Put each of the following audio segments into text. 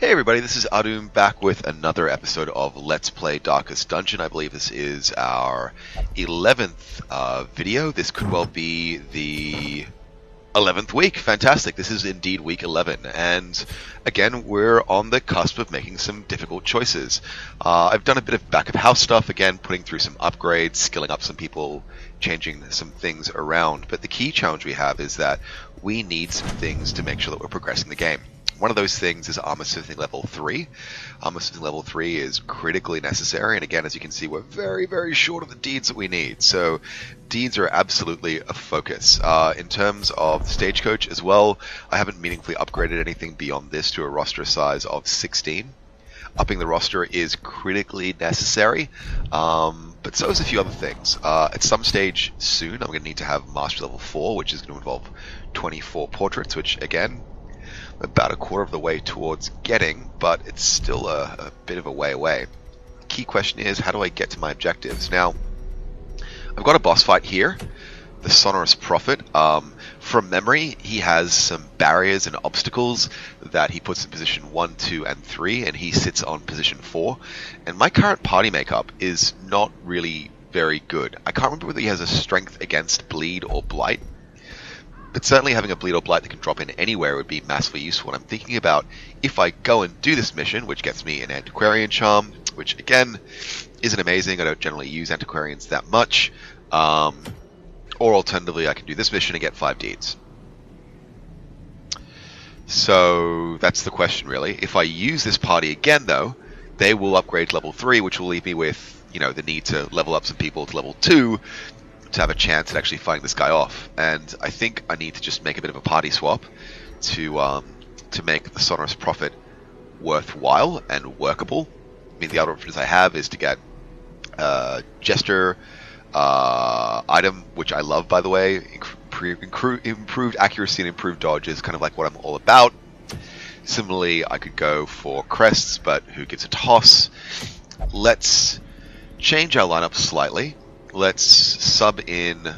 Hey everybody, this is Ahdoom back with another episode of Let's Play Darkest Dungeon. I believe this is our 11th video. This could well be the 11th week. Fantastic. This is indeed week 11. And again, we're on the cusp of making some difficult choices. I've done a bit of back of house stuff, again, putting through some upgrades, skilling up some people, changing some things around. But the key challenge we have is that we need some things to make sure that we're progressing the game. One of those things is armor smithing level 3. Armor smithing level 3 is critically necessary, and again, as you can see, we're very, very short of the deeds that we need. So deeds are absolutely a focus. In terms of the stagecoach as well, I haven't meaningfully upgraded anything beyond this to a roster size of 16. Upping the roster is critically necessary, but so is a few other things. At some stage soon, I'm going to need to have mastery level 4, which is going to involve 24 portraits, which again, about a quarter of the way towards getting, but it's still a bit of a way away. Key question is, how do I get to my objectives? Now, I've got a boss fight here, the Sonorous Prophet. From memory, he has some barriers and obstacles that he puts in position 1, 2, and 3, and he sits on position 4. And my current party makeup is not really very good. I can't remember whether he has a strength against bleed or blight. But certainly having a bleed or blight that can drop in anywhere would be massively useful. And I'm thinking about if I go and do this mission, which gets me an antiquarian charm, which again isn't amazing. I don't generally use antiquarians that much. Or alternatively, I can do this mission and get 5 deeds. So that's the question, really. If I use this party again, though, they will upgrade to level 3, which will leave me with, you know, the need to level up some people to level 2 to have a chance at actually fighting this guy off. And I think I need to just make a bit of a party swap to make the Sonorous Prophet worthwhile and workable. I mean, the other options I have is to get Jester item, which I love, by the way. Improved accuracy and improved dodge is kind of like what I'm all about. Similarly, I could go for crests, but who gives a toss? Let's change our lineup slightly. Let's sub in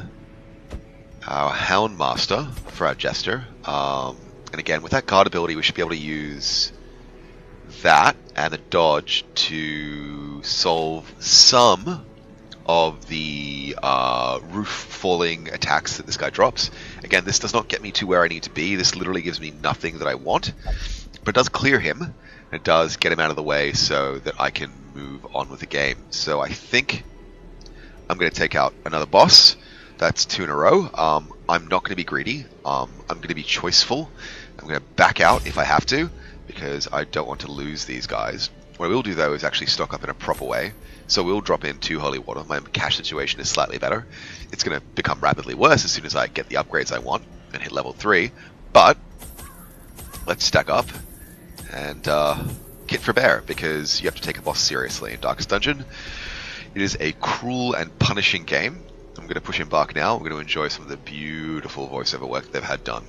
our Houndmaster for our Jester. And again, with that guard ability, we should be able to use that and a dodge to solve some of the roof falling attacks that this guy drops. Again, this does not get me to where I need to be. This literally gives me nothing that I want. But it does clear him. And it does get him out of the way so that I can move on with the game. So I think I'm going to take out another boss. That's 2 in a row. I'm not going to be greedy. I'm going to be choiceful. I'm going to back out if I have to, because I don't want to lose these guys. What I will do, though, is actually stock up in a proper way. So we'll drop in 2 holy water. My cash situation is slightly better. It's going to become rapidly worse as soon as I get the upgrades I want and hit level 3. But let's stack up and hit for bear, because you have to take a boss seriously in Darkest Dungeon. It is a cruel and punishing game. I'm going to push embark now. We're going to enjoy some of the beautiful voiceover work they've had done.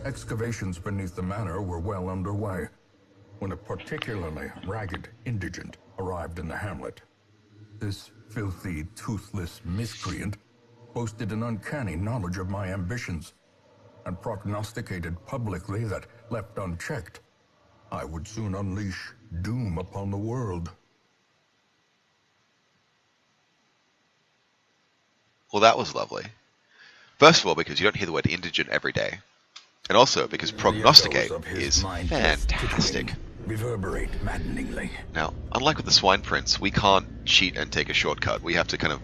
Excavations beneath the manor were well underway when a particularly ragged indigent arrived in the hamlet. This filthy, toothless miscreant boasted an uncanny knowledge of my ambitions and prognosticated publicly that, left unchecked, I would soon unleash doom upon the world. Well, that was lovely. First of all, because you don't hear the word indigent every day. And also because prognosticate is fantastic. Reverberate maddeningly. Now, unlike with the Swine Prince, we can't cheat and take a shortcut. We have to kind of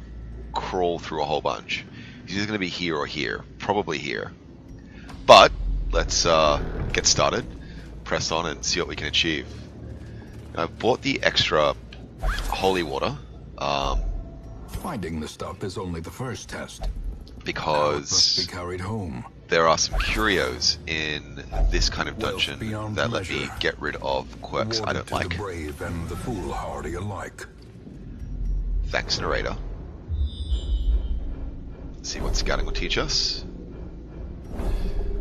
crawl through a whole bunch. He's either going to be here or here. Probably here. But let's get started. Press on and see what we can achieve. Now, I've bought the extra holy water. Finding the stuff is only the first test. Because must be carried home. There are some curios in this kind of dungeon that let me get rid of quirks I don't like. The brave and the foolhardy alike. Thanks, narrator. Let's see what scouting will teach us.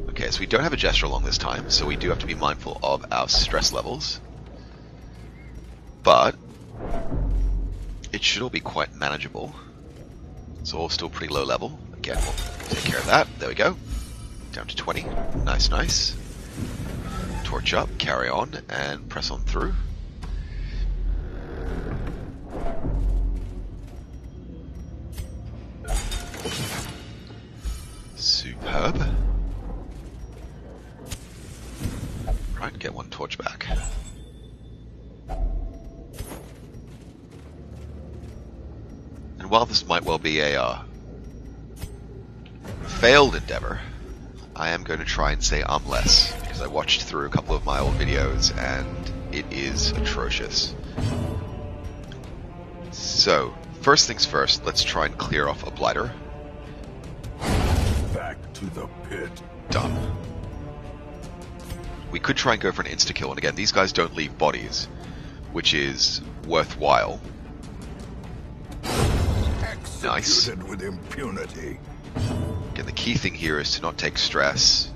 Okay, so we don't have a gesture along this time, so we do have to be mindful of our stress levels. But it should all be quite manageable. It's all still pretty low level. Again, we'll take care of that. There we go. Down to 20. Nice, nice. torch up, carry on, and press on through. Superb. Right, get one torch back. And while this might well be a failed endeavor, I am going to try and say less, because I watched through a couple of my old videos and it is atrocious. So, first things first, let's try and clear off a blighter. Back to the pit. Done. We could try and go for an insta-kill, and again, these guys don't leave bodies, which is worthwhile. Nice. Executed with impunity. Again, the key thing here is to not take stress,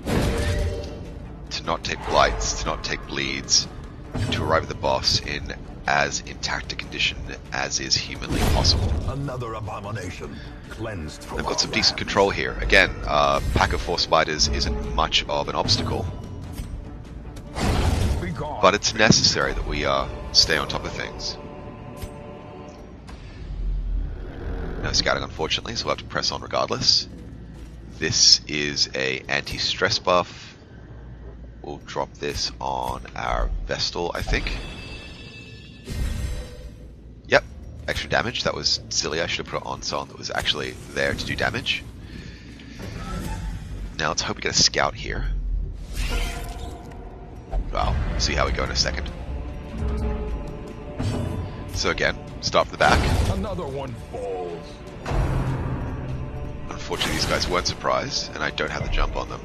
to not take blights, to not take bleeds, and to arrive at the boss in as intact a condition as is humanly possible. Another abomination cleansed from They've got some our decent lands. control here. Again, pack of 4 spiders isn't much of an obstacle, Be gone. but it's necessary that we stay on top of things. No scouting, unfortunately, so we'll have to press on regardless. This is a anti-stress buff. We'll drop this on our Vestal, I think. Yep, extra damage. That was silly. I should have put it on someone that was actually there to do damage. Now let's hope we get a scout here. Well, see how we go in a second. So again, start from the back. Another one falls. Unfortunately, these guys weren't surprised, and I don't have the jump on them.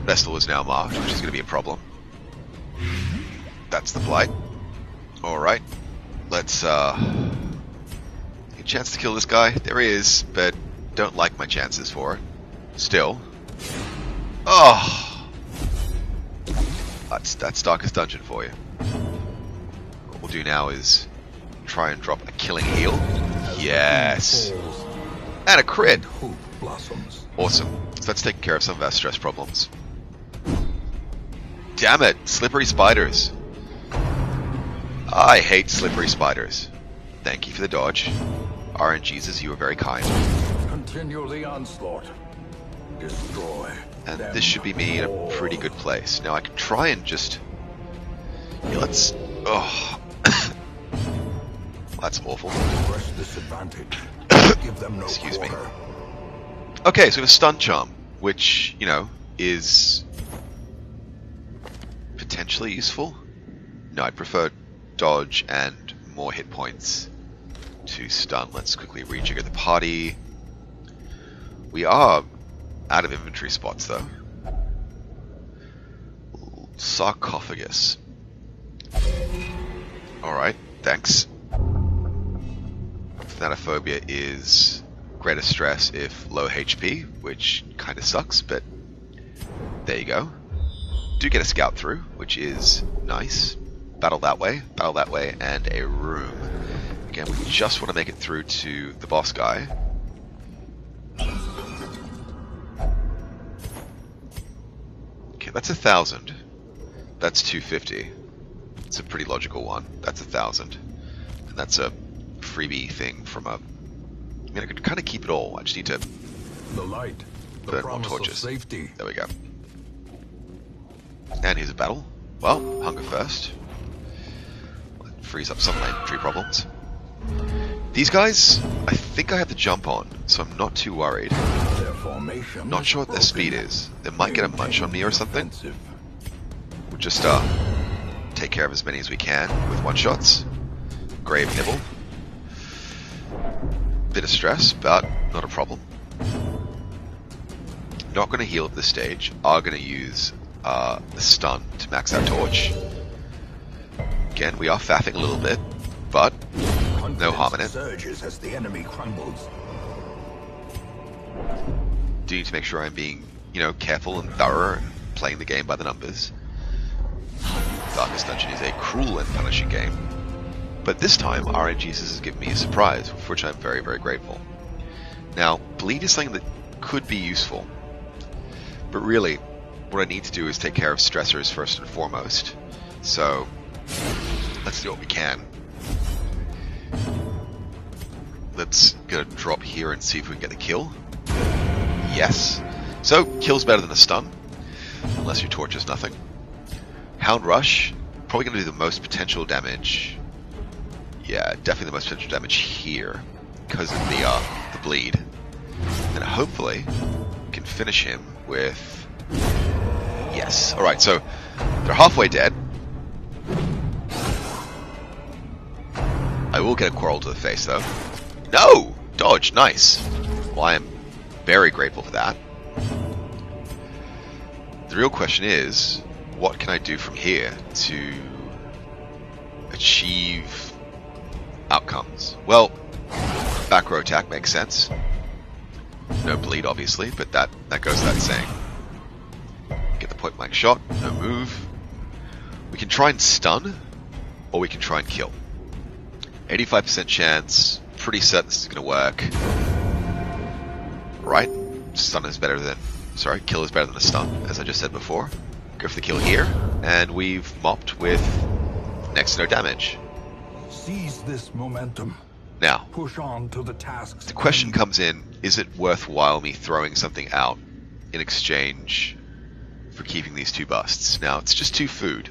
Vestal is now marked, which is going to be a problem. That's the blight. Alright. Let's, a chance to kill this guy? There he is, but don't like my chances for it. Still. Oh! That's Darkest Dungeon for you. What we'll do now is try and drop a killing heal. Yes! And a crit! Hope blossoms. Awesome. So that's taking care of some of our stress problems. Damn it! Slippery spiders. I hate slippery spiders. Thank you for the dodge. RNGesus, you were very kind. Continue the onslaught. Destroy. And them this should be me in a all. pretty good place. Now I can try and just... Yeah, let's... Oh. That's awful. Press this advantage. Give them no Excuse me. quarter. Okay, so we have a stun charm, which, you know, is potentially useful. No, I'd prefer dodge and more hit points to stun. Let's quickly rejigger the party. We are out of inventory spots, though. Sarcophagus. Alright, thanks. Thanatophobia is greater stress if low HP, which kind of sucks, but there you go. Do get a scout through, which is nice. Battle that way, and a room. Again, we just want to make it through to the boss guy. Okay, that's 1,000. That's 250. It's a pretty logical one. That's 1,000. And that's a freebie thing from a... I mean, I could kind of keep it all. I just need to The light. The burn more promise of torches. safety. There we go. And here's a battle. Well, hunger first. Frees up some of my inventory problems. These guys, I think I have the jump on, so I'm not too worried. Their formation Not is sure what their broken. speed is. They might get a munch on me or something. Defensive. We'll just take care of as many as we can with one-shots. Grave nibble. Bit of stress, but not a problem. Not going to heal at this stage. Are going to use the stun to max our torch. Again, we are faffing a little bit, but no harm in it. Surges as the enemy crumbles. Do need to make sure I'm being, you know, careful and thorough and playing the game by the numbers. Darkest Dungeon is a cruel and punishing game. But this time, RNGesus has given me a surprise, for which I'm very, very grateful. Now, bleed is something that could be useful. But really, what I need to do is take care of stressors first and foremost. So, let's do what we can. Let's get a drop here and see if we can get the kill. Yes. So, kill's better than a stun. Unless your torch is nothing. Hound Rush, probably going to do the most potential damage. Yeah, definitely the most potential damage here. Because of the bleed. And hopefully, we can finish him with... Yes. Alright, so, they're halfway dead. I will get a quarrel to the face, though. No! Dodge, nice. Well, I am very grateful for that. The real question is, what can I do from here to achieve outcomes? Well, back row attack makes sense. No bleed, obviously, but that goes without saying. Get the point blank shot, no move. We can try and stun, or we can try and kill. 85% chance, pretty certain this is going to work. Right, stun is better than... Sorry, kill is better than a stun, as I just said before. Go for the kill here, and we've mopped with next to no damage. Seize this momentum. Now, Push on to the tasks. the question comes in, is it worthwhile me throwing something out in exchange for keeping these two busts? Now, it's just 2 food.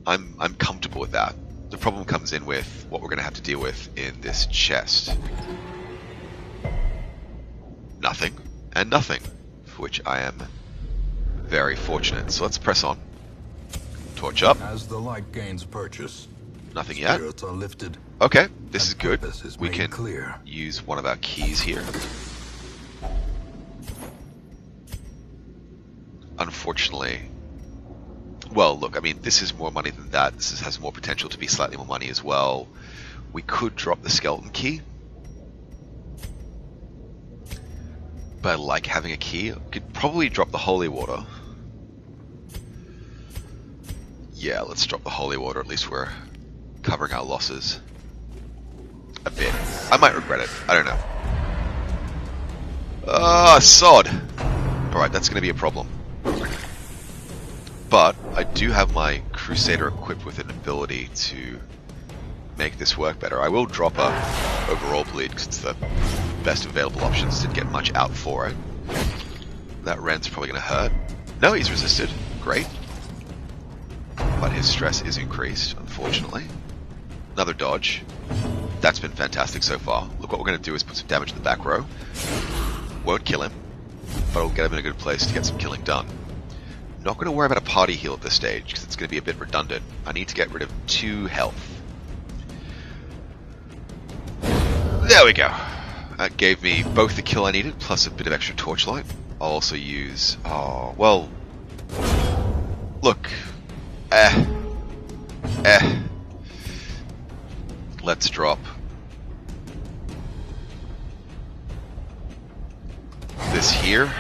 I'm comfortable with that. The problem comes in with what we're going to have to deal with in this chest. Nothing, and nothing, for which I am very fortunate. So let's press on. Torch up. As the light gains purchase, Nothing yet. spirits are lifted. Okay, this is good. Purpose is We made can clear. use one of our keys here. Unfortunately, well, look, I mean, this is more money than that. This has more potential to be slightly more money as well. We could drop the skeleton key. But I like having a key. We could probably drop the holy water. Yeah, let's drop the holy water. At least we're covering our losses a bit. I might regret it. I don't know. Ah, sod. Alright, that's going to be a problem. But I do have my Crusader equipped with an ability to make this work better. I will drop a overall bleed because it's the best available options. Didn't get much out for it. That Ren's probably going to hurt. No, he's resisted. Great. But his stress is increased, unfortunately. Another dodge. That's been fantastic so far. Look, what we're going to do is put some damage in the back row. Won't kill him, but it'll get him in a good place to get some killing done. Not going to worry about a party heal at this stage, because it's going to be a bit redundant. I need to get rid of 2 health. There we go. That gave me both the kill I needed, plus a bit of extra torchlight. I'll also use... Oh, well... Look. Let's drop... this here.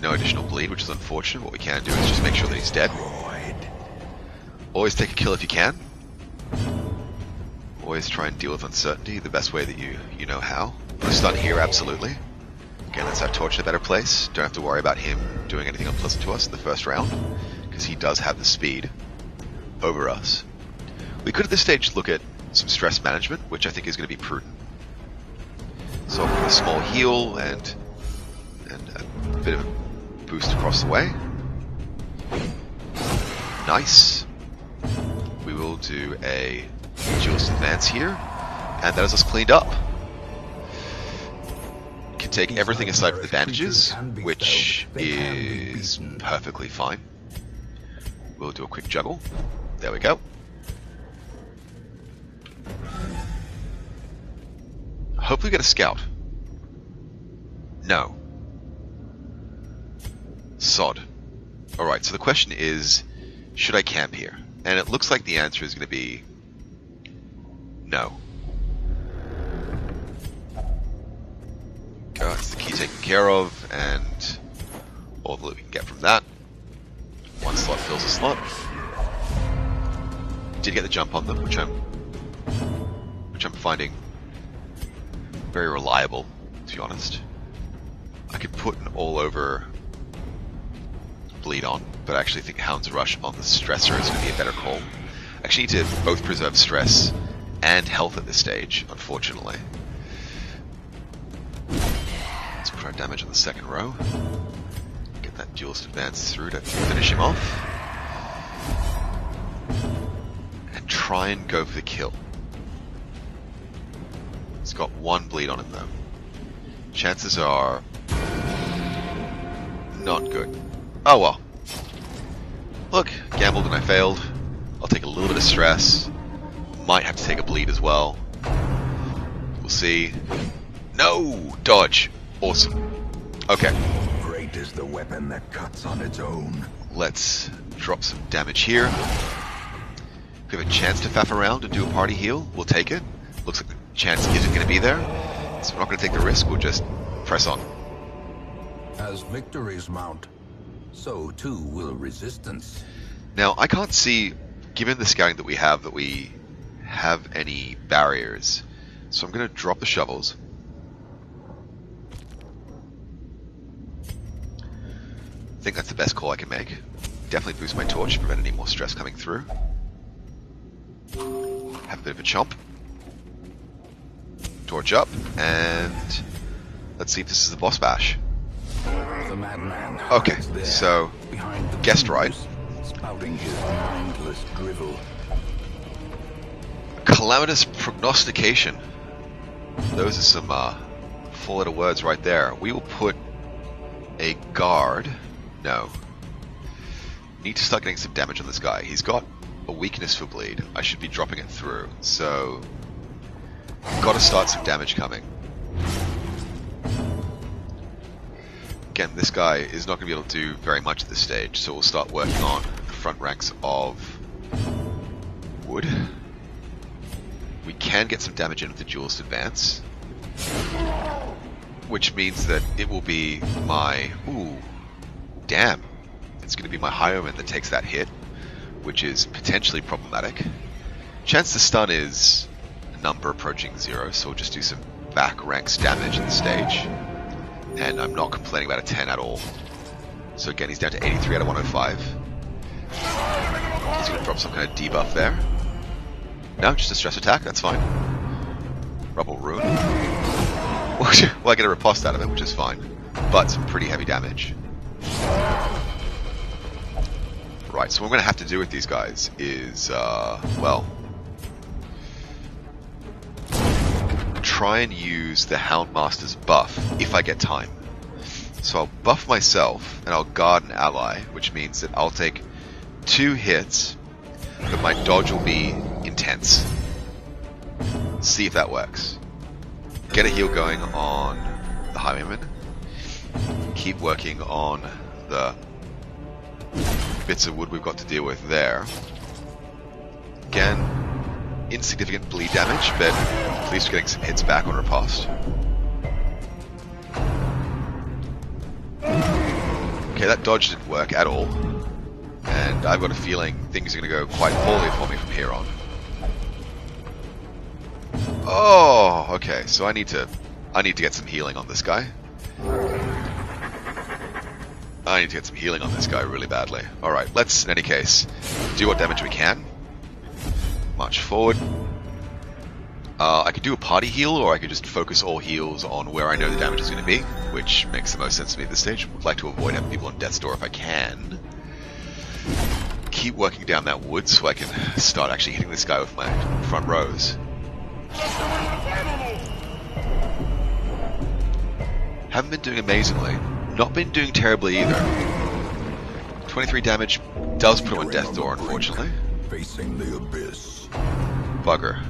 No additional bleed, which is unfortunate. What we can do is just make sure that he's dead. Always take a kill if you can. Always try and deal with uncertainty the best way that you know how. Put a stun here, absolutely. Again, that's our torch in a better place. Don't have to worry about him doing anything unpleasant to us in the first round, because he does have the speed over us. We could at this stage look at some stress management, which I think is going to be prudent. So I'll put a small heal and a bit of a boost across the way. Nice. We will do a duelist advance here, and that is us cleaned up. Can take everything aside from the bandages, which is perfectly fine. We'll do a quick juggle. There we go. Hopefully get a scout. No. Sod. Alright, so the question is, should I camp here? And it looks like the answer is going to be no. That's the key taken care of, and all the loot we can get from that. 1 slot fills a slot. Did get the jump on them, which I'm finding very reliable, to be honest. I could put an all-over bleed on, but I actually think Hound's Rush on the stressor is going to be a better call. I actually need to both preserve stress and health at this stage, unfortunately. Let's put our damage on the second row. Get that duelist advance through to finish him off. And try and go for the kill. He's got one bleed on him though. Chances are not good. Oh well. Look, gambled and I failed. I'll take a little bit of stress. Might have to take a bleed as well. We'll see. No! Dodge. Awesome. Okay. Great is the weapon that cuts on its own. Let's drop some damage here. If we have a chance to faff around and do a party heal, we'll take it. Looks like the chance isn't going to be there. So we're not going to take the risk, we'll just press on. As victories mount, so too will resistance. Now, I can't see, given the scouting that we have any barriers. So I'm going to drop the shovels. I think that's the best call I can make. Definitely boost my torch to prevent any more stress coming through. Have a bit of a chomp. Torch up, and let's see if this is the boss bash. The madman. Okay, so guessed right. Spouting his mindless drivel. Calamitous prognostication. Those are some four-letter words right there. We will put a guard. No. Need to start getting some damage on this guy. He's got a weakness for bleed. I should be dropping it through. So, got to start some damage coming. Again, this guy is not going to be able to do very much at this stage, so we'll start working on the front ranks of wood. We can get some damage in with the duelist advance, which means that it will be my... Ooh, damn. It's going to be my Highwayman that takes that hit, which is potentially problematic. Chance to stun is a number approaching 0, so we'll just do some back ranks damage at the stage. And I'm not complaining about a 10 at all. So again, he's down to 83 out of 105. He's going to drop some kind of debuff there. No, just a stress attack, that's fine. Rubble Rune. Well, I get a riposte out of it, which is fine. But some pretty heavy damage. Right, so what I'm going to have to do with these guys is, well... try and use the Houndmaster's buff if I get time. So I'll buff myself and I'll guard an ally, which means that I'll take 2 hits, but my dodge will be intense. See if that works. Get a heal going on the Highwayman. Keep working on the bits of wood we've got to deal with there. Again, insignificant bleed damage, but at least we're getting some hits back on riposte. Okay, that dodge didn't work at all, and I've got a feeling things are going to go quite poorly for me from here on. Oh, okay, so I need to get some healing on this guy. I need to get some healing on this guy really badly. Alright, let's, in any case, do what damage we can. March forward. I could do a party heal, or I could just focus all heals on where I know the damage is going to be, which makes the most sense to me at this stage. Would like to avoid having people on death's door if I can. Keep working down that wood so I can start actually hitting this guy with my front rows. Haven't been doing amazingly. Not been doing terribly either. 23 damage does put him on death's door, unfortunately. Facing the abyss. Bugger.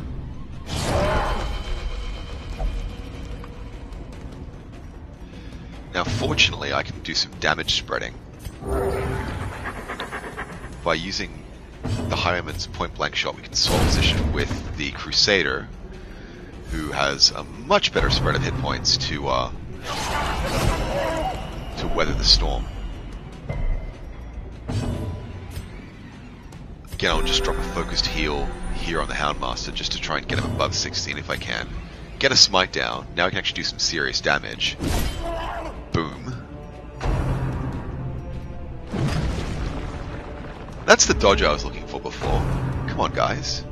Now, fortunately, I can do some damage spreading by using the Highwayman's point-blank shot. We can swap position with the Crusader, who has a much better spread of hit points to weather the storm. Again, I'll just drop a focused heal here on the Houndmaster just to try and get him above 16 if I can. get a smite down. Now we can actually do some serious damage. Boom. That's the dodge I was looking for before. Come on, guys.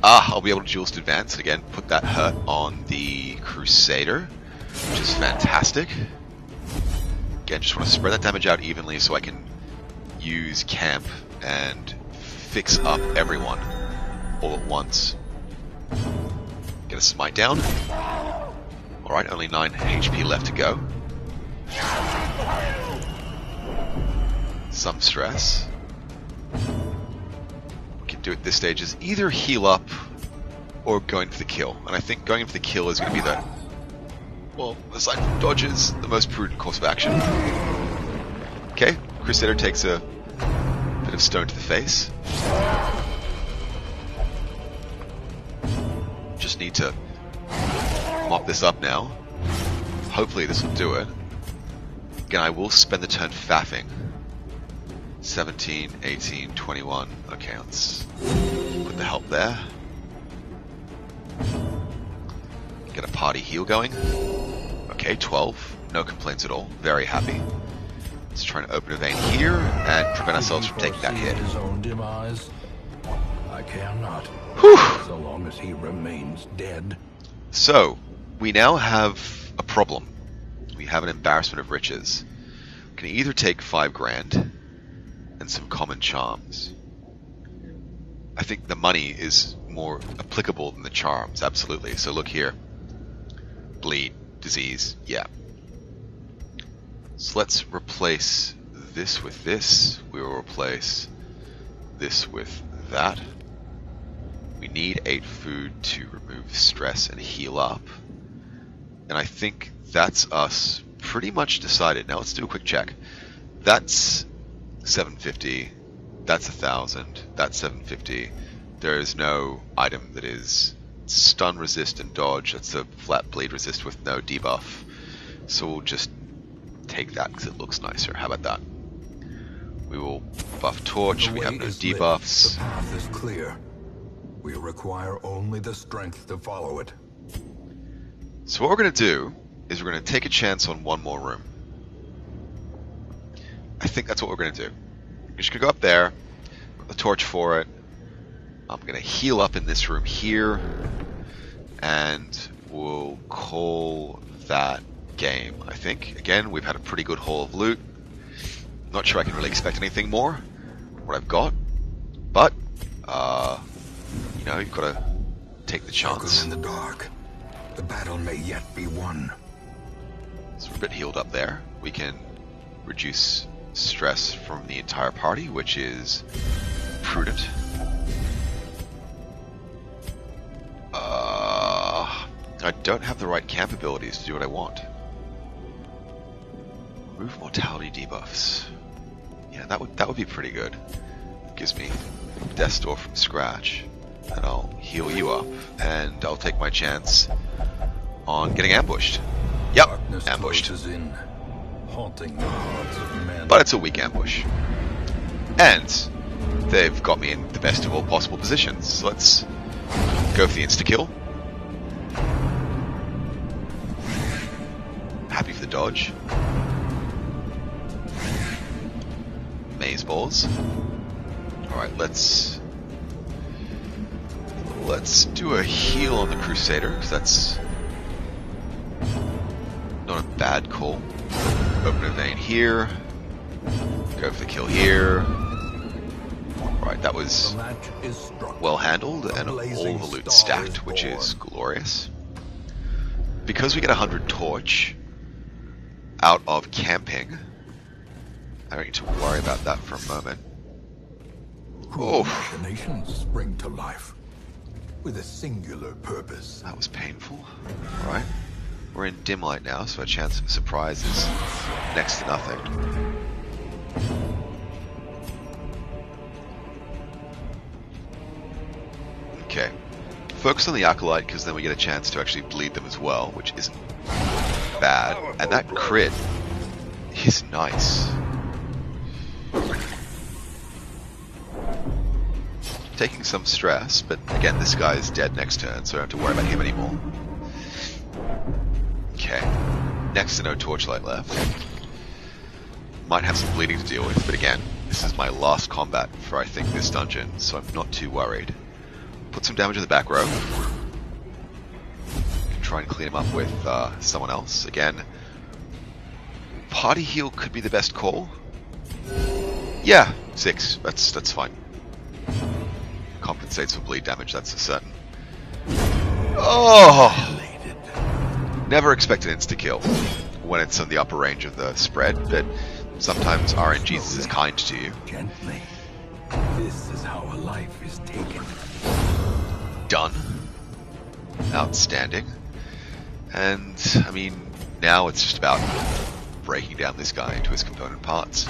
I'll be able to duelist advance and again put that hurt on the Crusader, which is fantastic. Again, just want to spread that damage out evenly so I can use camp and fix up everyone all at once. Get a smite down. Alright, only 9 HP left to go. Some stress. We can do at this stage is either heal up or going for the kill. And I think going for the kill is going to be the, well, aside from dodges, the most prudent course of action. Okay, Crusader takes a bit of stone to the face. Just need to mop this up now. Hopefully this will do it. Again, I will spend the turn faffing. 17, 18, 21. Okay, let's put the help there. Get a party heal going. Okay, 12. No complaints at all. Very happy. Let's try and open a vein here and prevent ourselves from taking that hit. His own demise. I care not. Whew. So long as he remains dead. So, we now have a problem. We have an embarrassment of riches. We can either take 5 grand and some common charms. I think the money is more applicable than the charms, absolutely. So look here. Bleed, disease, yeah. So let's replace this with this. We will replace this with that. We need 8 food to remove stress and heal up. And I think that's us pretty much decided. Now let's do a quick check. That's 750. That's 1,000. That's 750. There is no item that is stun resist and dodge. That's a flat bleed resist with no debuff. So we'll just take that because it looks nicer. How about that? We will buff torch. We have no debuffs. The path is clear. We require only the strength to follow it. So what we're going to do is we're going to take a chance on one more room. I think that's what we're going to do. We're just going to go up there, put the torch for it. I'm going to heal up in this room here, and we'll call that game, I think. Again, we've had a pretty good haul of loot. Not sure I can really expect anything more what I've got, but, you know, you've got to take the chance. In the dark. The battle may yet be won. So we're a bit healed up there. We can reduce stress from the entire party, which is prudent. I don't have the right camp abilities to do what I want. Remove mortality debuffs. Yeah, that would be pretty good. Gives me Death Door from scratch. And I'll heal you up, and I'll take my chance on getting ambushed. Yep, Darkness ambushed. In, haunting the hearts of men. But it's a weak ambush. And they've got me in the best of all possible positions. So let's go for the insta-kill. Happy for the dodge. Maze balls. Alright, let's do a heal on the Crusader, because that's not a bad call. Open a vein here. Go for the kill here. Right, that was well handled, and all the loot stacked, which is glorious. Because we get 100 torch out of camping, I don't need to worry about that for a moment. Oh, machinations spring to life with a singular purpose. That was painful. Alright. We're in dim light now, so our chance of a surprise is next to nothing. Okay. Focus on the Acolyte, because then we get a chance to actually bleed them as well, which isn't bad. And that crit is nice. taking some stress, but again, this guy's dead next turn, so I don't have to worry about him anymore. Okay, next to no torchlight left. Might have some bleeding to deal with, but again, this is my last combat for, I think, this dungeon, so I'm not too worried. Put some damage in the back row. Can try and clean him up with someone else. Again, party heal could be the best call. Yeah, 6. That's fine. Compensates for bleed damage, that's for certain. Oh! Never expect an insta-kill when it's on the upper range of the spread, but sometimes RNG is kind to you. Gently. This is how a life is taken. Done. Outstanding. And, I mean, now it's just about breaking down this guy into his component parts.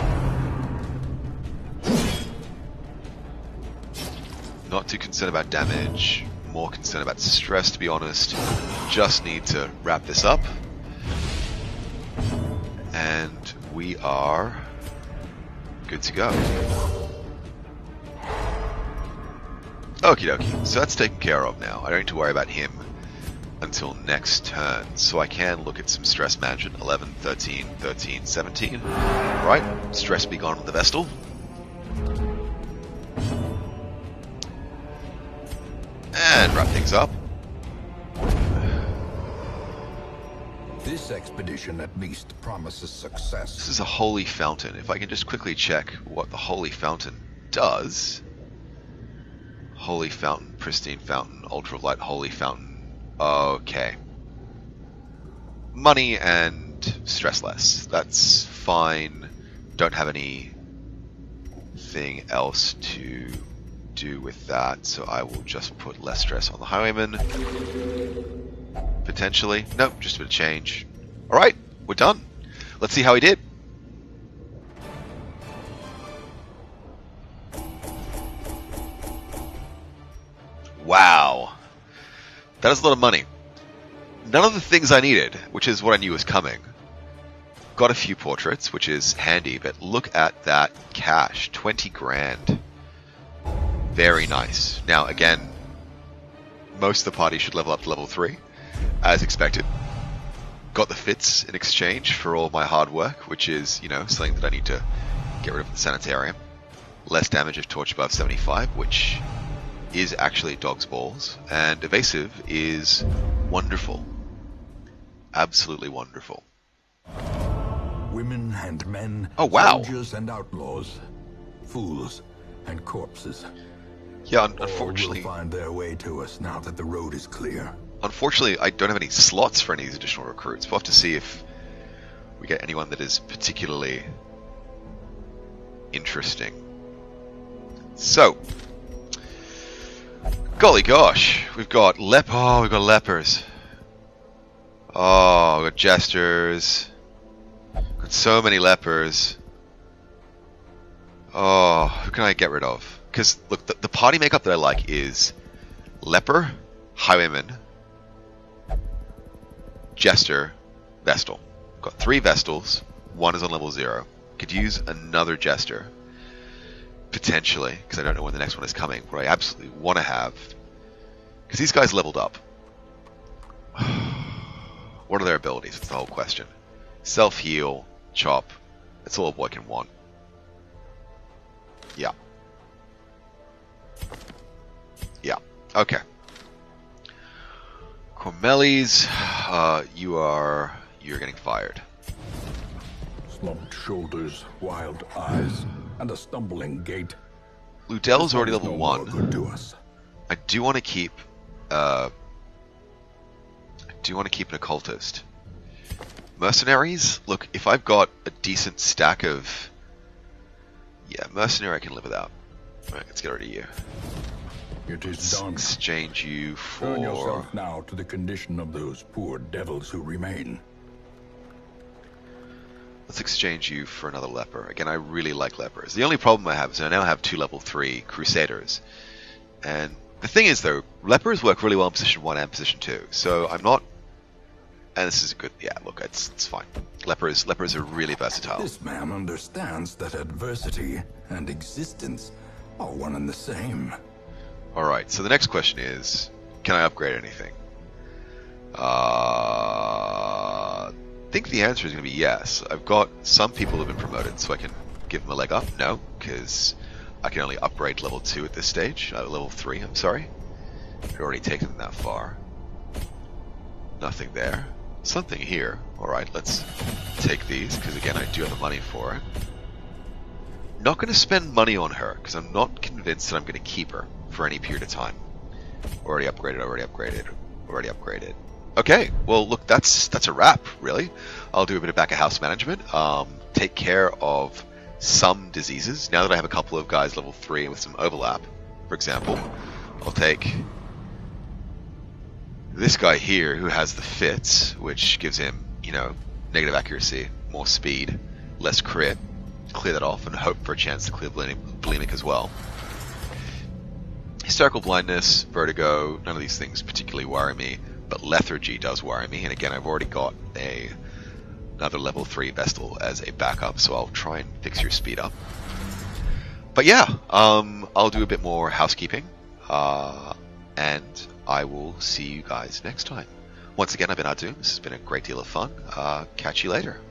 Not too concerned about damage, more concerned about stress, to be honest. Just need to wrap this up. And we are good to go. Okie dokie, so that's taken care of now. I don't need to worry about him until next turn. So I can look at some stress management. 11, 13, 13, 17. Right, stress be gone on the Vestal. And wrap things up. This expedition at least promises success. This is a holy fountain. If I can just quickly check what the holy fountain does. Holy fountain, pristine fountain, ultralight holy fountain. Okay. Money and stress less. That's fine. Don't have anything else to do with that, so I will just put less stress on the highwayman. Potentially. Nope, just a bit of change. Alright, we're done. Let's see how he did. Wow. That is a lot of money. None of the things I needed, which is what I knew was coming. Got a few portraits, which is handy, but look at that cash. 20 grand. Very nice. Now, again, most of the party should level up to level 3, as expected. Got the fits in exchange for all my hard work, which is, you know, something that I need to get rid of in the sanitarium. Less damage if torch above 75, which is actually dog's balls. And evasive is wonderful. Absolutely wonderful. Women and men, oh, wow. soldiers and outlaws, fools and corpses. Yeah, unfortunately, all will find their way to us now that the road is clear. Unfortunately, I don't have any slots for any of these additional recruits. We'll have to see if we get anyone that is particularly interesting. So, golly gosh, we've got we've got lepers. Oh, we've got jesters. Got so many lepers. Oh, who can I get rid of? Because, look, the party makeup that I like is leper, highwayman, jester, vestal. Got 3 vestals. 1 is on level 0. Could use another jester. Potentially, because I don't know when the next one is coming. What I absolutely want to have, because these guys leveled up. What are their abilities? That's the whole question. Self-heal, chop. That's all a boy can want. Yeah. Yeah. Okay. Cormelis, you're getting fired. Slumped shoulders, wild eyes, and a stumbling gait. Ludell's already level 1. Good to us. I do want to keep an occultist. Mercenaries? Look, if I've got a decent stack of... Yeah, mercenary I can live without. Alright, let's get rid of you. It is done. Exchange you for... Turn yourself now to the condition of those poor devils who remain. Let's exchange you for another leper. Again, I really like lepers. The only problem I have is I now have 2 level 3 crusaders. And the thing is, though, lepers work really well in position 1 and position 2. So I'm not... And this is a good... Yeah, look, it's fine. Lepers are really versatile. This man understands that adversity and existence are one and the same. Alright, so the next question is, can I upgrade anything? I think the answer is going to be yes. I've got some people who have been promoted, so I can give them a leg up. No, because I can only upgrade level 2 at this stage. Level 3, I'm sorry. I've already taken them that far. Nothing there. Something here. Alright, let's take these, because again, I do have the money for it. Not going to spend money on her, because I'm not convinced that I'm going to keep her for any period of time. Already upgraded, already upgraded, already upgraded. Okay, well look, that's a wrap, really. I'll do a bit of back of house management, take care of some diseases. Now that I have a couple of guys level 3 with some overlap, for example, I'll take this guy here who has the fits, which gives him, you know, negative accuracy, more speed, less crit. Clear that off and hope for a chance to clear bulimic as well. Hysterical blindness, vertigo, none of these things particularly worry me, but lethargy does worry me, and again I've already got another level 3 Vestal as a backup, so I'll try and fix your speed up. But yeah, I'll do a bit more housekeeping, and I will see you guys next time. Once again, I've been Ahdoom. This has been a great deal of fun. Catch you later.